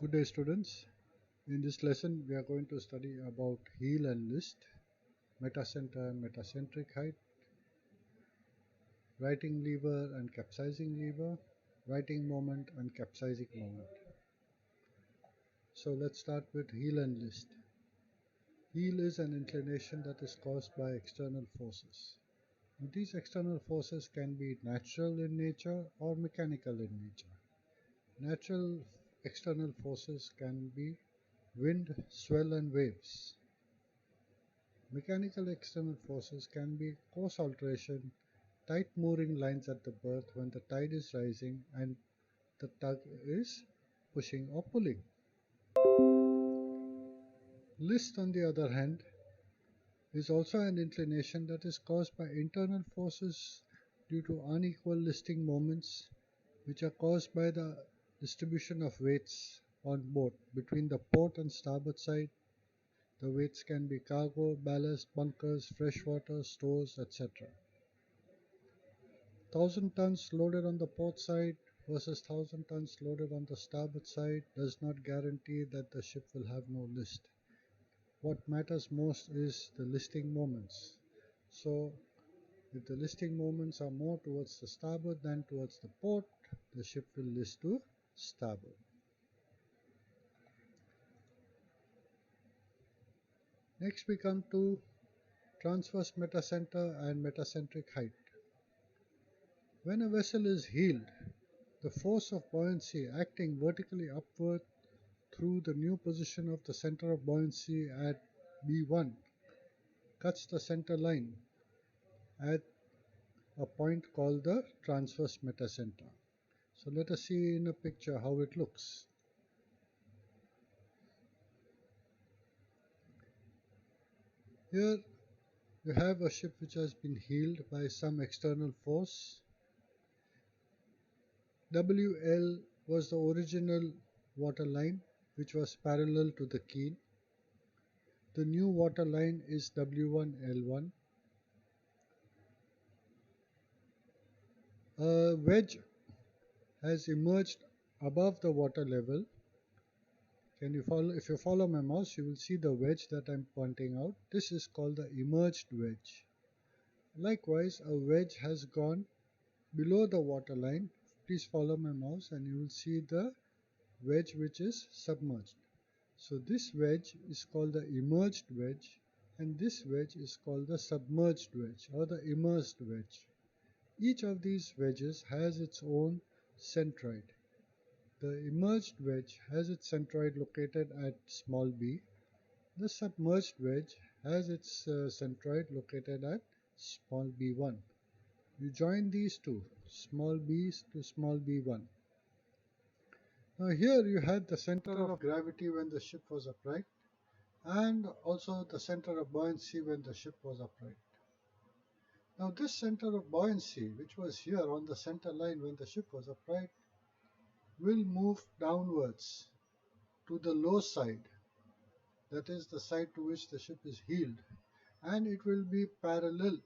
Good day, students. In this lesson, we are going to study about heel and list, metacenter and metacentric height, righting lever and capsizing lever, righting moment and capsizing moment. So let's start with heel and list. Heel is an inclination that is caused by external forces. These external forces can be natural in nature or mechanical in nature. Natural external forces can be wind, swell and waves. Mechanical external forces can be course alteration, tight mooring lines at the berth when the tide is rising and the tug is pushing or pulling. List, on the other hand, is also an inclination that is caused by internal forces due to unequal listing moments, which are caused by the distribution of weights on board between the port and starboard side. The weights can be cargo, ballast, bunkers, freshwater, stores, etc. 1,000 tons loaded on the port side versus 1,000 tons loaded on the starboard side does not guarantee that the ship will have no list. What matters most is the listing moments. So, if the listing moments are more towards the starboard than towards the port, the ship will list to starboard. Next we come to transverse metacenter and metacentric height. When a vessel is heeled, the force of buoyancy acting vertically upward through the new position of the center of buoyancy at B1 cuts the center line at a point called the transverse metacenter. So let us see in a picture how it looks. Here you have a ship which has been heeled by some external force. WL was the original water line which was parallel to the keel. The new water line is W1L1. A wedge has emerged above the water level. If you follow my mouse, you will see the wedge that I'm pointing out. This is called the emerged wedge. Likewise, a wedge has gone below the water line. Please follow my mouse and you will see the wedge which is submerged. So this wedge is called the emerged wedge and this wedge is called the submerged wedge or the immersed wedge. Each of these wedges has its own centroid. The immersed wedge has its centroid located at small b. The submerged wedge has its centroid located at small b1. You join these two, small b's to small b1. Now here you had the center of gravity when the ship was upright and also the center of buoyancy when the ship was upright. Now this center of buoyancy, which was here on the center line when the ship was upright, will move downwards to the low side, that is the side to which the ship is heeled, and it will be parallel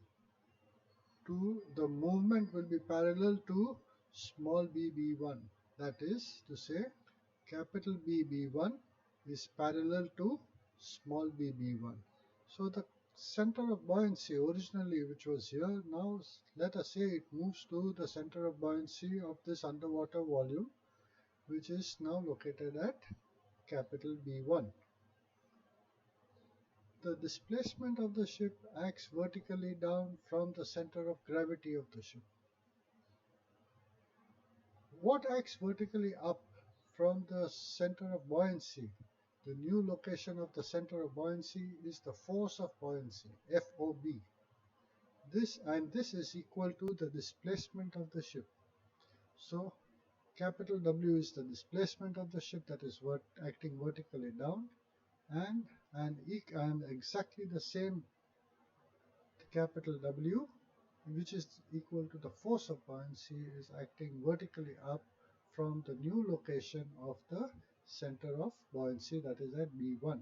to, the movement will be parallel to small bb1. That is to say, capital BB1 is parallel to small bb1. So the center of buoyancy originally which was here, now let us say it moves to the center of buoyancy of this underwater volume, which is now located at capital B1. The displacement of the ship acts vertically down from the center of gravity of the ship. What acts vertically up from the center of buoyancy? The new location of the center of buoyancy is the force of buoyancy, FOB. This is equal to the displacement of the ship. So capital W is the displacement of the ship, that is acting vertically down, and exactly the same capital W, which is equal to the force of buoyancy, is acting vertically up from the new location of the center of buoyancy, that is at B1.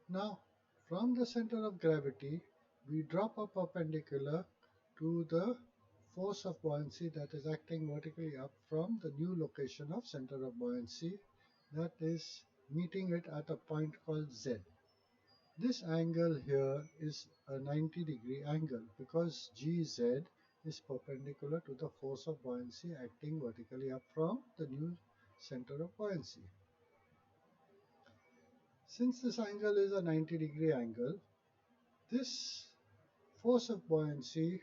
Now, from the center of gravity, we drop a perpendicular to the force of buoyancy that is acting vertically up from the new location of center of buoyancy, that is meeting it at a point called Z. This angle here is a 90-degree angle because GZ is perpendicular to the force of buoyancy acting vertically up from the new center of buoyancy. Since this angle is a 90-degree angle, this force of buoyancy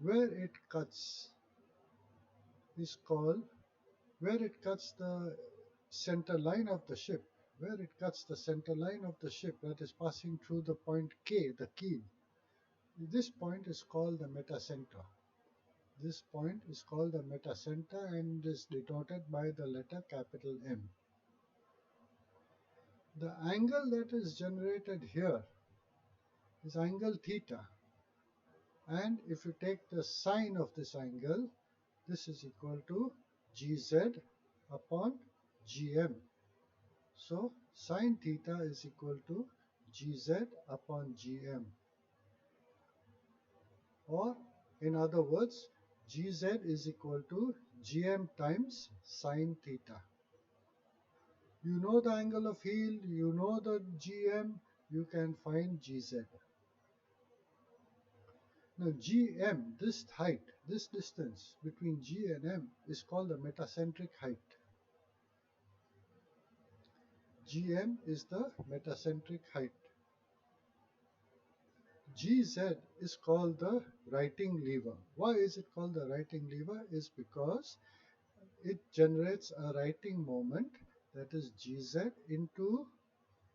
where it cuts is called, where it cuts the center line of the ship, where it cuts the center line of the ship that is passing through the point K, the keel. This point is called the Metacentre. This point is called the Metacentre and is denoted by the letter capital M. The angle that is generated here is angle theta, and if you take the sine of this angle, this is equal to Gz upon Gm. So sine theta is equal to Gz upon Gm, or in other words, Gz is equal to Gm times sine theta. You know the angle of heel, you know the Gm, you can find Gz. Now Gm, this height, this distance between G and M is called the metacentric height. Gm is the metacentric height. Gz is called the righting lever. Why is it called the righting lever? Is because it generates a righting moment, that is Gz into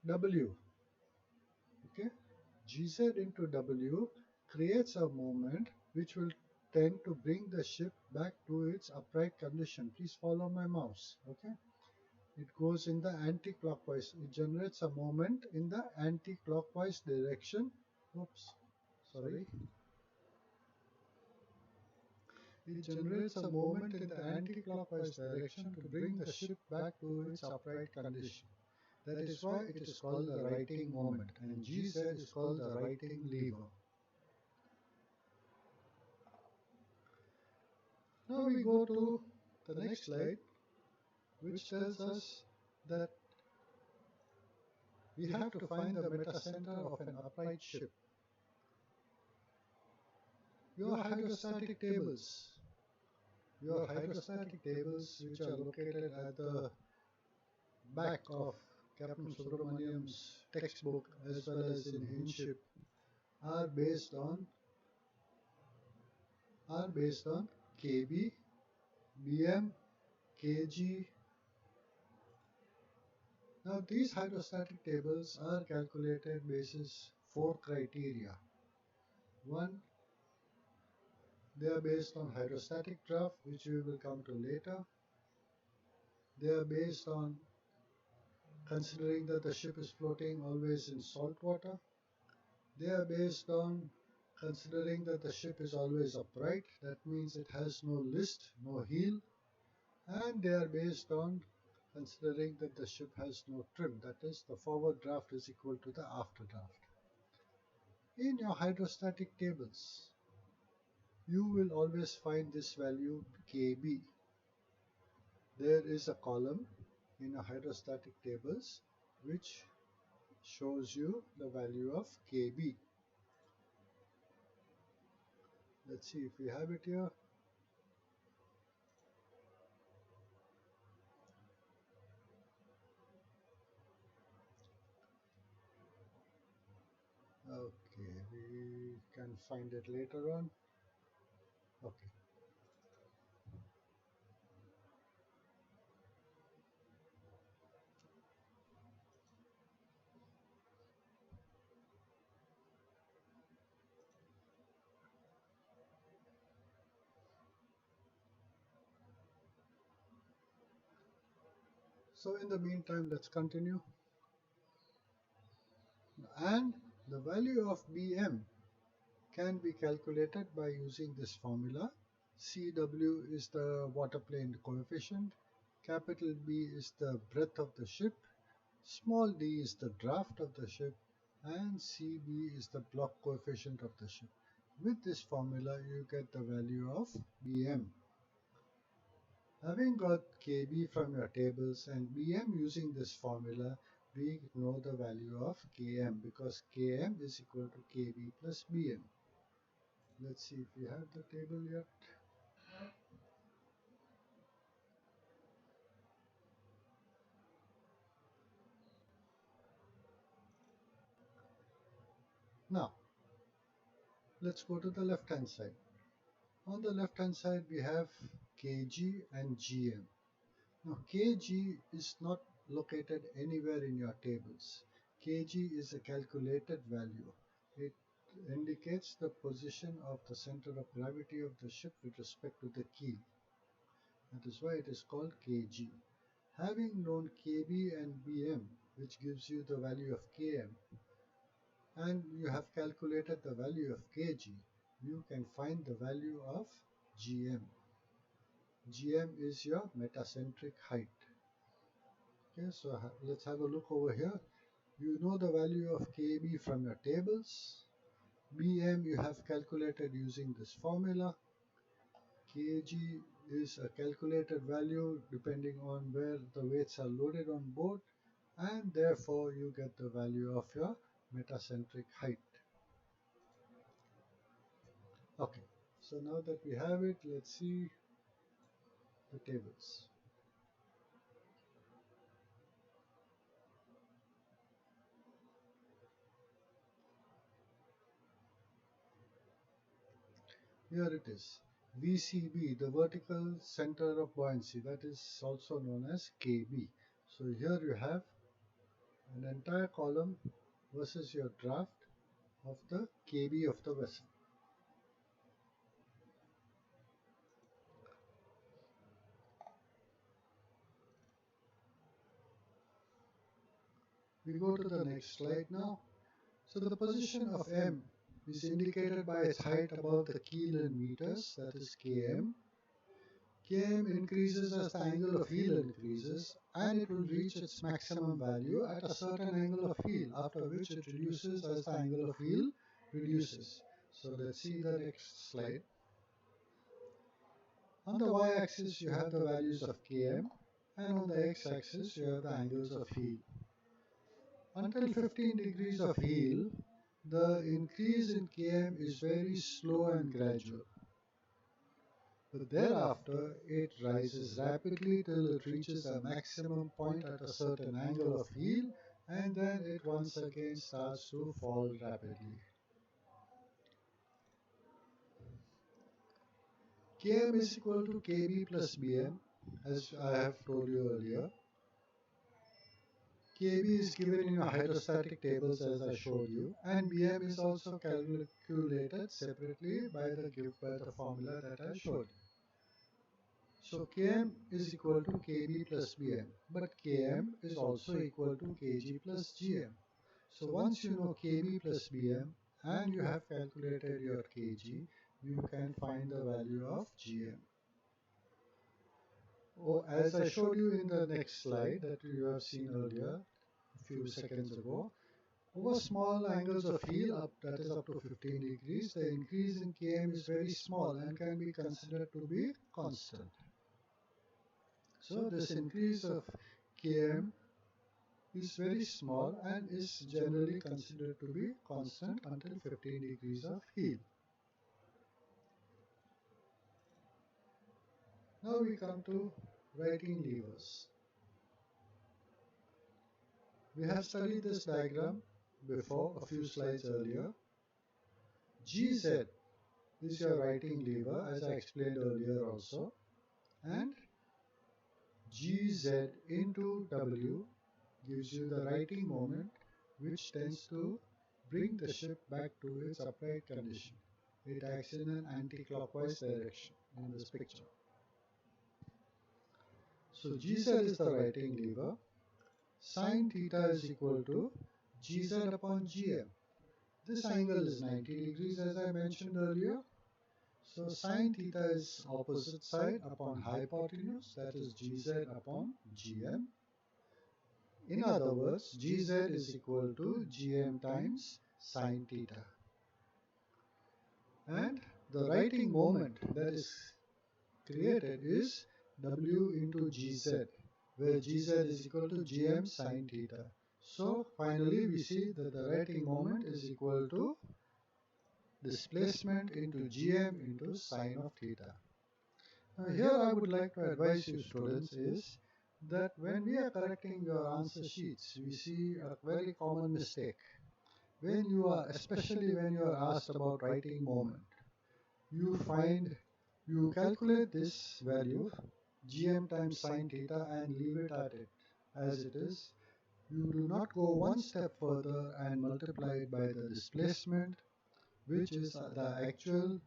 W. Okay, Gz into W creates a moment which will tend to bring the ship back to its upright condition. Please follow my mouse. Okay, it goes in the anti-clockwise. It generates a moment in the anti-clockwise direction. Oops, sorry. It generates a moment in the anti-clockwise direction to bring the ship back to its upright condition. That is why it is called the righting moment, and Gz is called the righting lever. Now we go to the next slide, which tells us that we have to find the metacentre of an upright ship. Your hydrostatic tables, which are located at the back of Captain Subramaniam's textbook as well as in InShip, are based on KB, BM, kg. Now these hydrostatic tables are calculated basis 4 criteria. One, they are based on hydrostatic draft, which we will come to later. They are based on considering that the ship is floating always in salt water. They are based on considering that the ship is always upright, that means it has no list, no heel. And they are based on considering that the ship has no trim, that is, the forward draft is equal to the after draft. In your hydrostatic tables, you will always find this value KB. There is a column in your hydrostatic tables which shows you the value of KB. Let's see if we have it here. Okay, we can find it later on. Okay. So in the meantime, let's continue. And the value of BM can be calculated by using this formula. CW is the water plane coefficient, capital B is the breadth of the ship, small d is the draft of the ship, and CB is the block coefficient of the ship. With this formula, you get the value of Bm. Having got Kb from your tables and Bm using this formula, we know the value of Km because Km is equal to Kb plus Bm. Let's see if we have the table yet. Now, let's go to the left hand side. On the left hand side, we have Kg and Gm. Now, Kg is not located anywhere in your tables. Kg is a calculated value. It indicates the position of the center of gravity of the ship with respect to the keel. That is why it is called Kg. Having known Kb and Bm, which gives you the value of Km, and you have calculated the value of Kg, you can find the value of Gm. Gm is your metacentric height. Okay, so let's have a look over here. You know the value of Kb from your tables. Bm you have calculated using this formula. Kg is a calculated value depending on where the weights are loaded on board, and therefore you get the value of your metacentric height. Okay, so now that we have it, let's see the tables. Here it is. VCB, the vertical center of buoyancy, that is also known as KB. So here you have an entire column versus your draft of the KB of the vessel. We go to the next slide now. So the position of M is indicated by its height above the keel in meters, that is Km. Km increases as the angle of heel increases, and it will reach its maximum value at a certain angle of heel, after which it reduces as the angle of heel reduces. So let's see the next slide. On the y-axis you have the values of Km, and on the x-axis you have the angles of heel. Until 15 degrees of heel, the increase in Km is very slow and gradual. But thereafter, it rises rapidly till it reaches a maximum point at a certain angle of heel, and then it once again starts to fall rapidly. Km is equal to Kb plus Bm, as I have told you earlier. Kb is given in your hydrostatic tables as I showed you, and Bm is also calculated separately by the formula that I showed you. So Km is equal to Kb plus Bm, but Km is also equal to Kg plus Gm. So once you know Kb plus Bm and you have calculated your Kg, you can find the value of Gm. Oh, as I showed you in the next slide that you have seen earlier, a few seconds ago, over small angles of heel, that is up to 15 degrees, the increase in Km is very small and can be considered to be constant. So this increase of Km is very small and is generally considered to be constant until 15 degrees of heel. Now we come to righting levers. We have studied this diagram before a few slides earlier. GZ is your righting lever, as I explained earlier also, and GZ into W gives you the righting moment, which tends to bring the ship back to its upright condition. It acts in an anti-clockwise direction in this picture. So GZ is the righting lever. Sin theta is equal to GZ upon GM. This angle is 90 degrees as I mentioned earlier. So sin theta is opposite side upon hypotenuse, that is GZ upon GM. In other words, GZ is equal to GM times sin theta. And the writing moment that is created is W into Gz, where Gz is equal to Gm sine theta. So finally we see that the writing moment is equal to displacement into Gm into sine of theta. Now here I would like to advise you students is that when we are correcting your answer sheets, we see a very common mistake. When you are, especially when you are asked about writing moment, you calculate this value Gm times sine theta and leave it at it as it is. You do not go one step further and multiply it by the displacement, which is the actual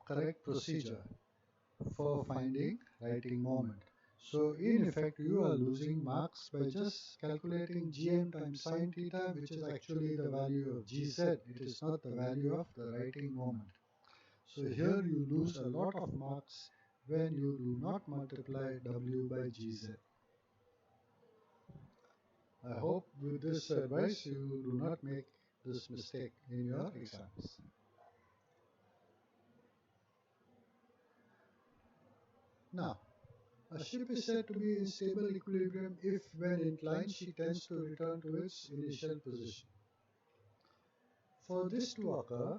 correct procedure for finding writing moment. So in effect you are losing marks by just calculating Gm times sine theta, which is actually the value of Gz. It is not the value of the writing moment. So here you lose a lot of marks when you do not multiply W by Gz. I hope with this advice you do not make this mistake in your exams. Now, a ship is said to be in stable equilibrium if, when inclined, she tends to return to its initial position. For this to occur,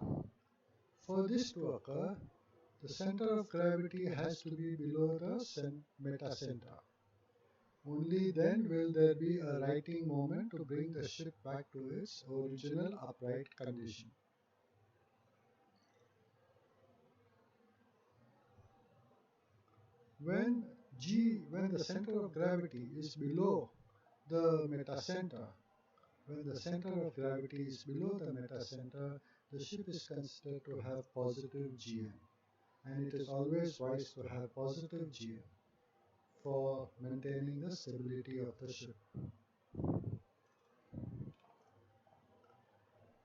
the center of gravity has to be below the metacenter. Only then will there be a righting moment to bring the ship back to its original upright condition. When the center of gravity is below the metacenter, the ship is considered to have positive GM, and it is always wise to have positive GM for maintaining the stability of the ship.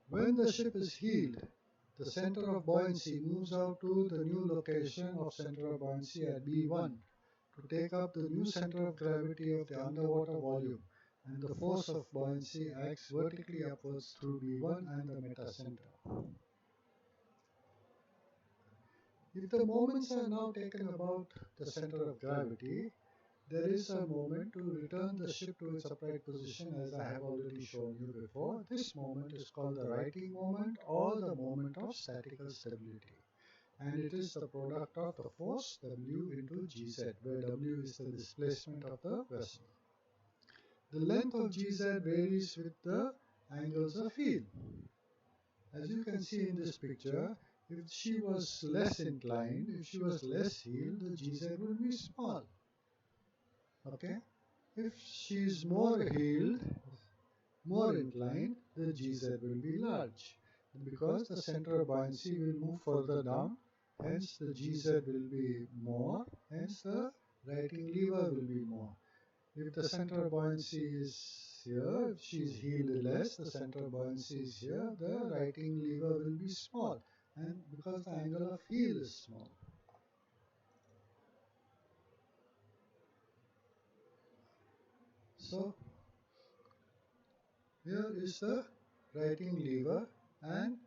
When the ship is heeled, the center of buoyancy moves out to the new location of center of buoyancy at B1 to take up the new center of gravity of the underwater volume, and the force of buoyancy acts vertically upwards through B1 and the metacenter. If the moments are now taken about the center of gravity, there is a moment to return the ship to its upright position, as I have already shown you before. This moment is called the righting moment or the moment of statical stability. And it is the product of the force W into Gz, where W is the displacement of the vessel. The length of Gz varies with the angles of heel. As you can see in this picture, if she was less inclined, if she was less heeled, the Gz would be small. Okay? If she is more heeled, more inclined, the Gz will be large. Because the center of buoyancy will move further down, hence the Gz will be more, hence the righting lever will be more. If the center of buoyancy is here, if she is heeled less, the center of buoyancy is here, the righting lever will be small, and because the angle of heel is small. So here is the righting lever, and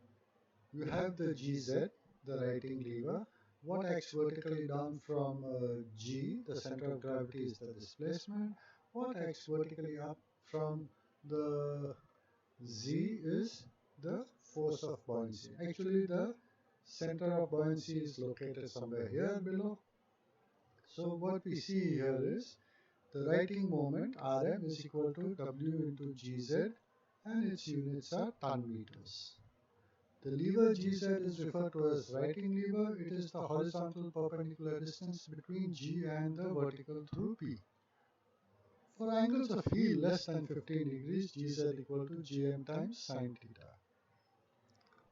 you have the Gz, the righting lever. What acts vertically down from G, the center of gravity, is the displacement. What acts vertically up from the Z is the force of buoyancy. Actually, the center of buoyancy is located somewhere here below. So what we see here is the righting moment Rm is equal to W into Gz, and its units are ton meters. The lever Gz is referred to as righting lever. It is the horizontal perpendicular distance between G and the vertical through P. For angles of heel less than 15 degrees, Gz equal to Gm times sine theta.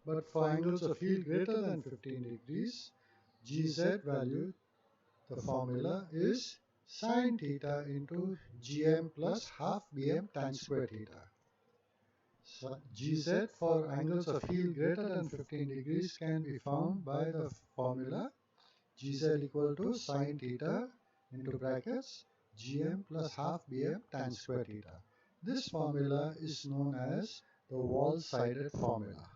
But for angles of heel greater than 15 degrees, Gz value, the formula is sine theta into Gm plus half Bm tan square theta. So Gz for angles of heel greater than 15 degrees can be found by the formula Gz equal to sine theta into brackets Gm plus half Bm tan square theta. This formula is known as the wall-sided formula.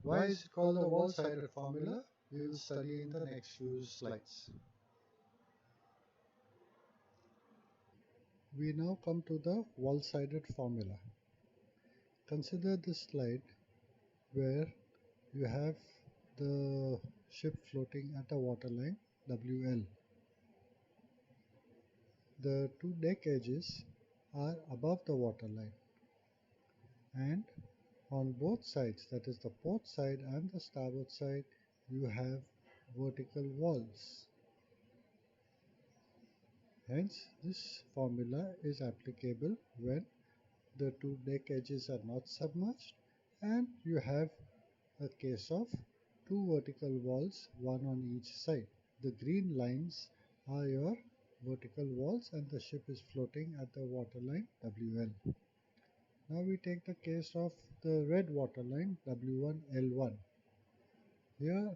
Why is it called the wall-sided formula? we will study in the next few slides. We now come to the wall-sided formula. Consider this slide where you have the ship floating at a waterline WL. The two deck edges are above the waterline, and on both sides, that is the port side and the starboard side, you have vertical walls. Hence, this formula is applicable when the two deck edges are not submerged and you have a case of two vertical walls, one on each side. The green lines are your vertical walls and the ship is floating at the waterline WL. Now we take the case of the red waterline W1 L1. Here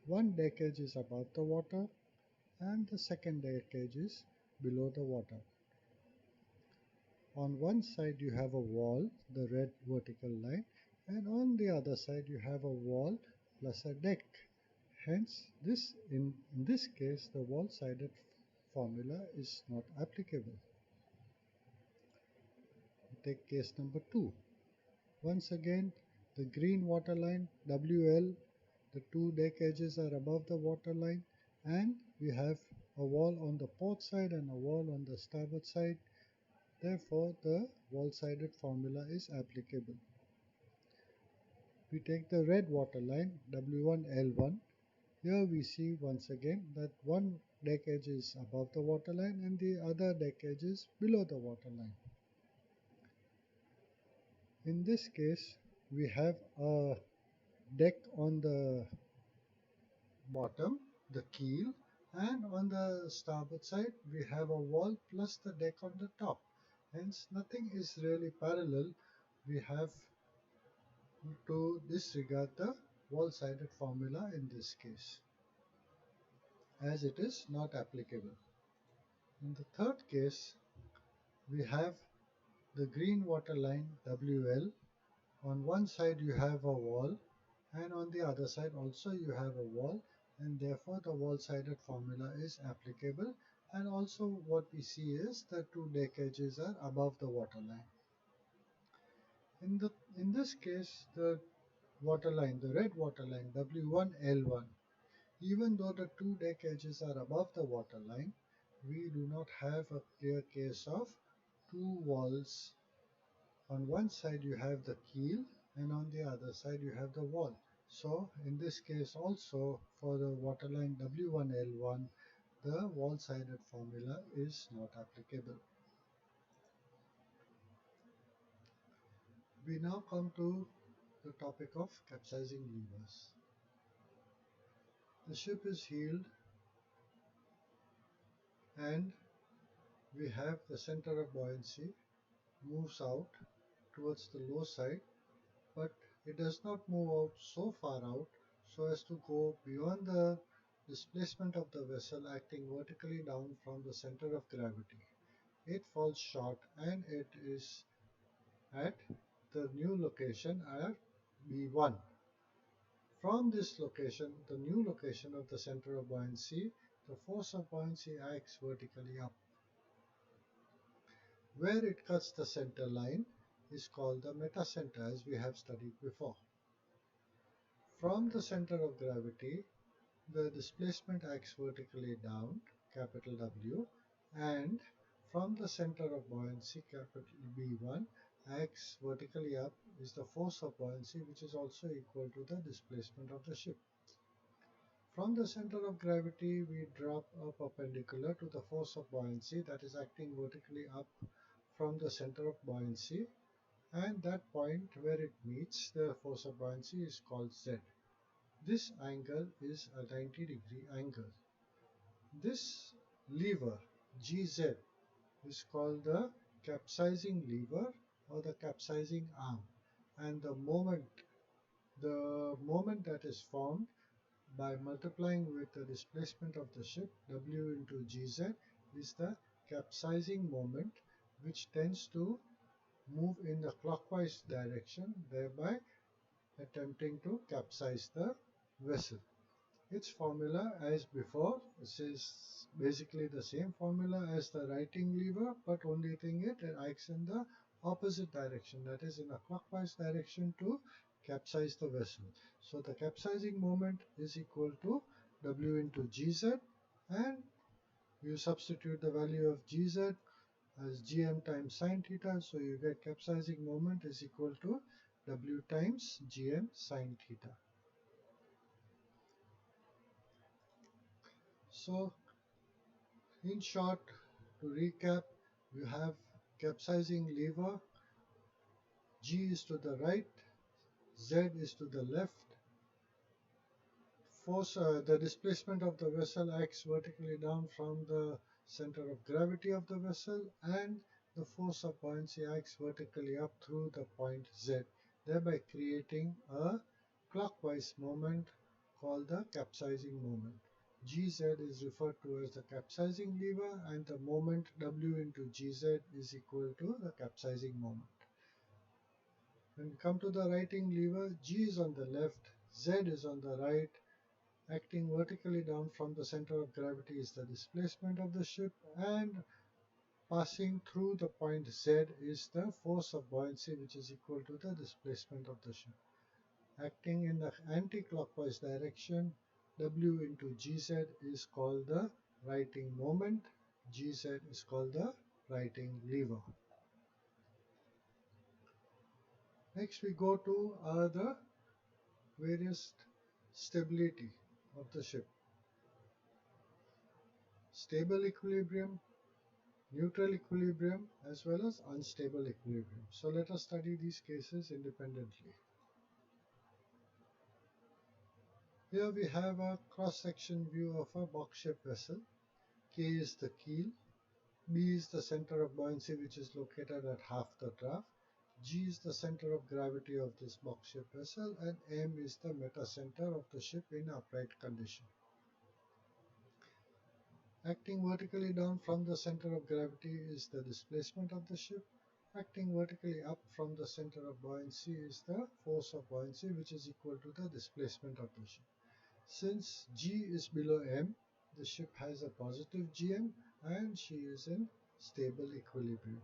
one deck edge is above the water and the second deck edge is below the water. On one side you have a wall, the red vertical line, and on the other side you have a wall plus a deck. Hence, in this case, the wall-sided formula is not applicable. Take case number 2. Once again, the green water line WL, the two deck edges are above the water line, and we have a wall on the port side and a wall on the starboard side. Therefore, the wall-sided formula is applicable. We take the red water line W1 L1. Here we see once again that one deck edge is above the waterline and the other deck edge is below the waterline. In this case, we have a deck on the bottom, the keel, and on the starboard side we have a wall plus the deck on the top. Hence, nothing is really parallel. We have to disregard the wall-sided formula in this case, as it is not applicable. In the third case, we have the green water line WL. On one side you have a wall and on the other side also you have a wall, and therefore the wall-sided formula is applicable, and also what we see is the two deck edges are above the water line. In this case, the water line, the red water line W1 L1, even though the two deck edges are above the water line, we do not have a clear case of two walls. On one side you have the keel and on the other side you have the wall. So in this case also, for the waterline W1L1, the wall-sided formula is not applicable. We now come to the topic of capsizing levers. The ship is heeled and we have the center of buoyancy moves out towards the low side, but it does not move out so far out so as to go beyond the displacement of the vessel acting vertically down from the center of gravity. It falls short and it is at the new location at B1. From this location, the new location of the center of buoyancy, the force of buoyancy acts vertically up. Where it cuts the center line is called the metacenter, as we have studied before. From the center of gravity, the displacement acts vertically down, capital W, and from the center of buoyancy, capital B1, acts vertically up is the force of buoyancy, which is also equal to the displacement of the ship. From the center of gravity, we drop a perpendicular to the force of buoyancy that is acting vertically up from the center of buoyancy, and that point where it meets the force of buoyancy is called Z. This angle is a 90-degree angle. This lever GZ is called the capsizing lever or the capsizing arm, and the moment that is formed by multiplying with the displacement of the ship W into GZ is the capsizing moment, which tends to move in the clockwise direction, thereby attempting to capsize the vessel. its formula as before. This is basically the same formula as the righting lever, but only thing it acts in the opposite direction, that is in a clockwise direction to capsize the vessel. So the capsizing moment is equal to W into GZ, and you substitute the value of GZ as GM times sine theta, so you get capsizing moment is equal to W times GM sine theta. So in short, to recap, you have capsizing lever, G is to the right, Z is to the left. Force, the displacement of the vessel acts vertically down from the center of gravity of the vessel, and the force of buoyancy acts vertically up through the point Z, thereby creating a clockwise moment called the capsizing moment. GZ is referred to as the capsizing lever, and the moment W into GZ is equal to the capsizing moment. When we come to the righting lever, G is on the left, Z is on the right. Acting vertically down from the center of gravity is the displacement of the ship, and passing through the point Z is the force of buoyancy, which is equal to the displacement of the ship. Acting in the anti-clockwise direction, W into GZ is called the righting moment, GZ is called the righting lever. Next we go to the various stability of the ship. Stable equilibrium, neutral equilibrium, as well as unstable equilibrium. So let us study these cases independently. Here we have a cross-section view of a box-shaped vessel. K is the keel, B is the center of buoyancy, which is located at half the draft, G is the center of gravity of this box-shaped vessel, and M is the metacenter of the ship in upright condition. Acting vertically down from the center of gravity is the displacement of the ship. Acting vertically up from the center of buoyancy is the force of buoyancy, which is equal to the displacement of the ship. Since G is below M, the ship has a positive GM and she is in stable equilibrium.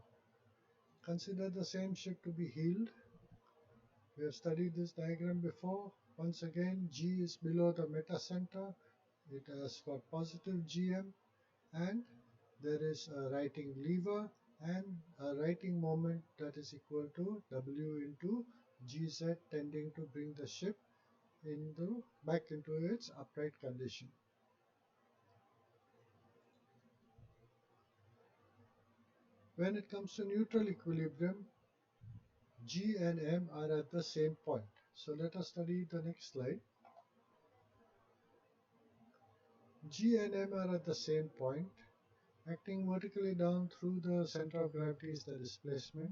Consider the same ship to be heeled. We have studied this diagram before. Once again, G is below the metacenter. It has got positive GM, and there is a righting lever and a righting moment that is equal to W into GZ, tending to bring the ship back into its upright condition. When it comes to neutral equilibrium, G and M are at the same point. So let us study the next slide. G and M are at the same point. Acting vertically down through the center of gravity is the displacement.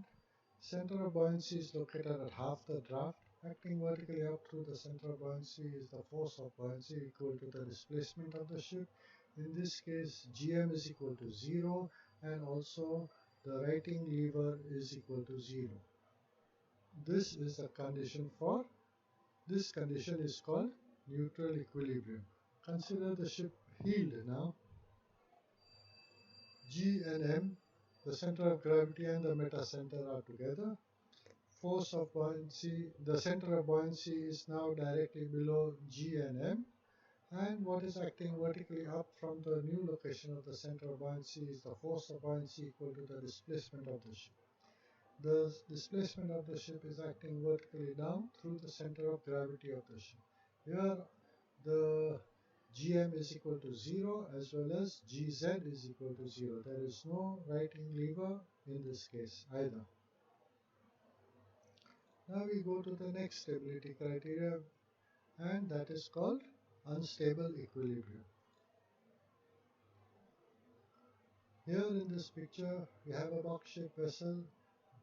Center of buoyancy is located at half the draft. Acting vertically up through the center of buoyancy is the force of buoyancy equal to the displacement of the ship. In this case, GM is equal to 0, and also the righting lever is equal to 0. This is the condition for, this condition is called neutral equilibrium. Consider the ship heeled now. G and M, the center of gravity and the metacenter are together. Force of buoyancy, the center of buoyancy is now directly below G and M, and what is acting vertically up from the new location of the center of buoyancy is the force of buoyancy equal to the displacement of the ship. The displacement of the ship is acting vertically down through the center of gravity of the ship. Here the GM is equal to 0 as well as GZ is equal to 0. There is no righting lever in this case either. Now we go to the next stability criteria, and that is called unstable equilibrium. Here in this picture we have a box-shaped vessel.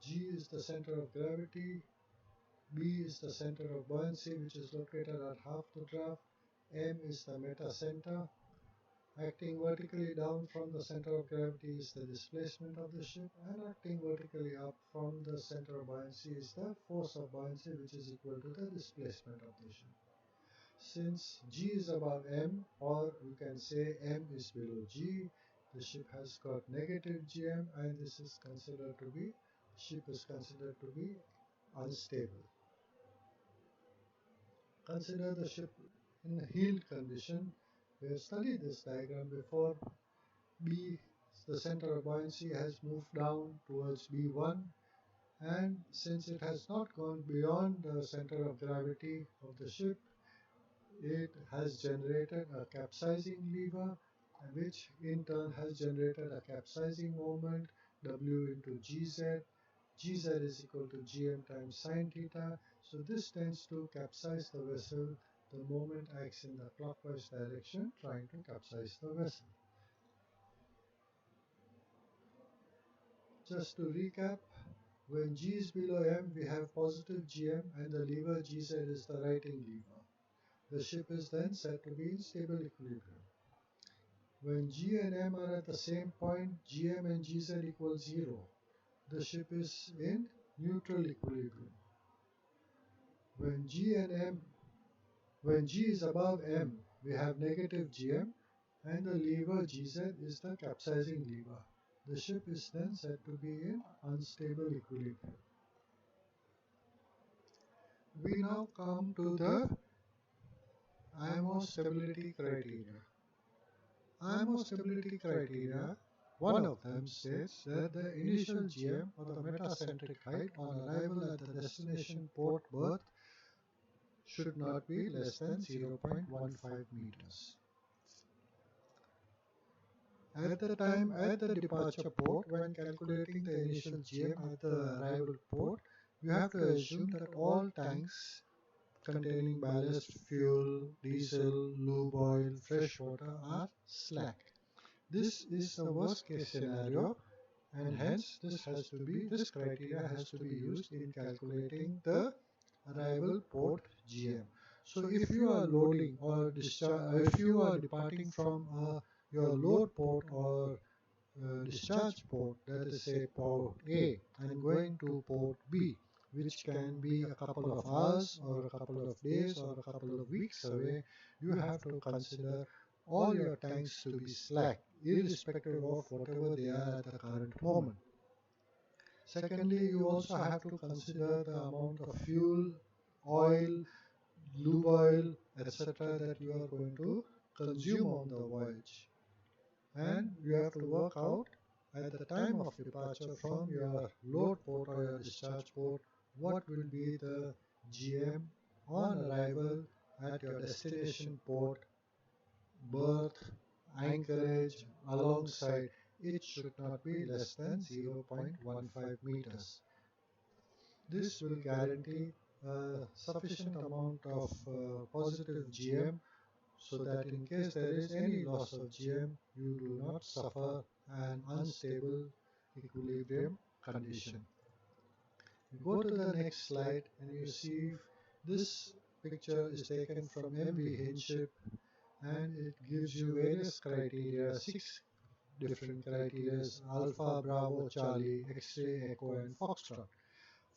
G is the center of gravity, B is the center of buoyancy, which is located at half the draft, M is the metacenter. Acting vertically down from the center of gravity is the displacement of the ship, and acting vertically up from the center of buoyancy is the force of buoyancy, which is equal to the displacement of the ship. Since G is above M, or you can say M is below G, the ship has got negative GM, and this is considered to be, ship is considered to be unstable. Consider the ship in a heeled condition. We have studied this diagram before. B, the center of buoyancy has moved down towards B1, and since it has not gone beyond the center of gravity of the ship, it has generated a capsizing lever, which in turn has generated a capsizing moment, W into Gz. Gz is equal to Gm times sine theta. So this tends to capsize the vessel. The moment acts in the clockwise direction, trying to capsize the vessel. Just to recap, when G is below M, we have positive Gm, and the lever Gz is the righting lever. The ship is then said to be in stable equilibrium. When G and M are at the same point, Gm and Gz equals 0. The ship is in neutral equilibrium. When G is above M, we have negative Gm, and the lever Gz is the capsizing lever. The ship is then said to be in unstable equilibrium. We now come to the IMO stability criteria. IMO stability criteria, one of them states that the initial GM, or the metacentric height on arrival at the destination port berth, should not be less than 0.15 meters. At the departure port, when calculating the initial GM at the arrival port, you have to assume that all tanks containing ballast, fuel, diesel, lube oil, fresh water are slack. This is a worst case scenario, and hence this criteria has to be used in calculating the arrival port GM. So if you are loading or if you are departing from your load port or discharge port, that is say port A, and going to port B, which can be a couple of hours or a couple of days or a couple of weeks away, you have to consider all your tanks to be slack, irrespective of whatever they are at the current moment. Secondly, you also have to consider the amount of fuel, oil, lube oil, etc. that you are going to consume on the voyage. And you have to work out at the time of departure from your load port or your discharge port what will be the GM on arrival at your destination port, berth, anchorage, alongside. It should not be less than 0.15 meters. This will guarantee a sufficient amount of positive GM so that in case there is any loss of GM, you do not suffer an unstable equilibrium condition. You go to the next slide and you see this picture is taken from MV Hinship, and it gives you various criteria, 6 different criteria: Alpha, Bravo, Charlie, X-ray, Echo, and Foxtrot.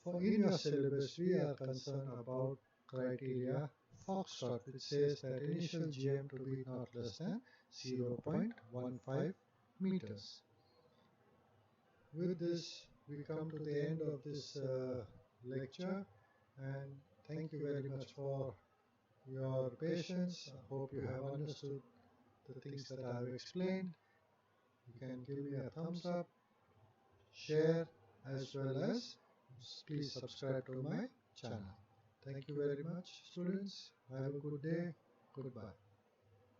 For in your syllabus, we are concerned about criteria Foxtrot, which says that initial GM to be not less than 0.15 meters. With this, we come to the end of this lecture, and thank you very much for your patience. I hope you have understood the things that I have explained. You can give me a thumbs up, share, as well as please subscribe to my channel. Thank you very much, students. Have a good day. Goodbye.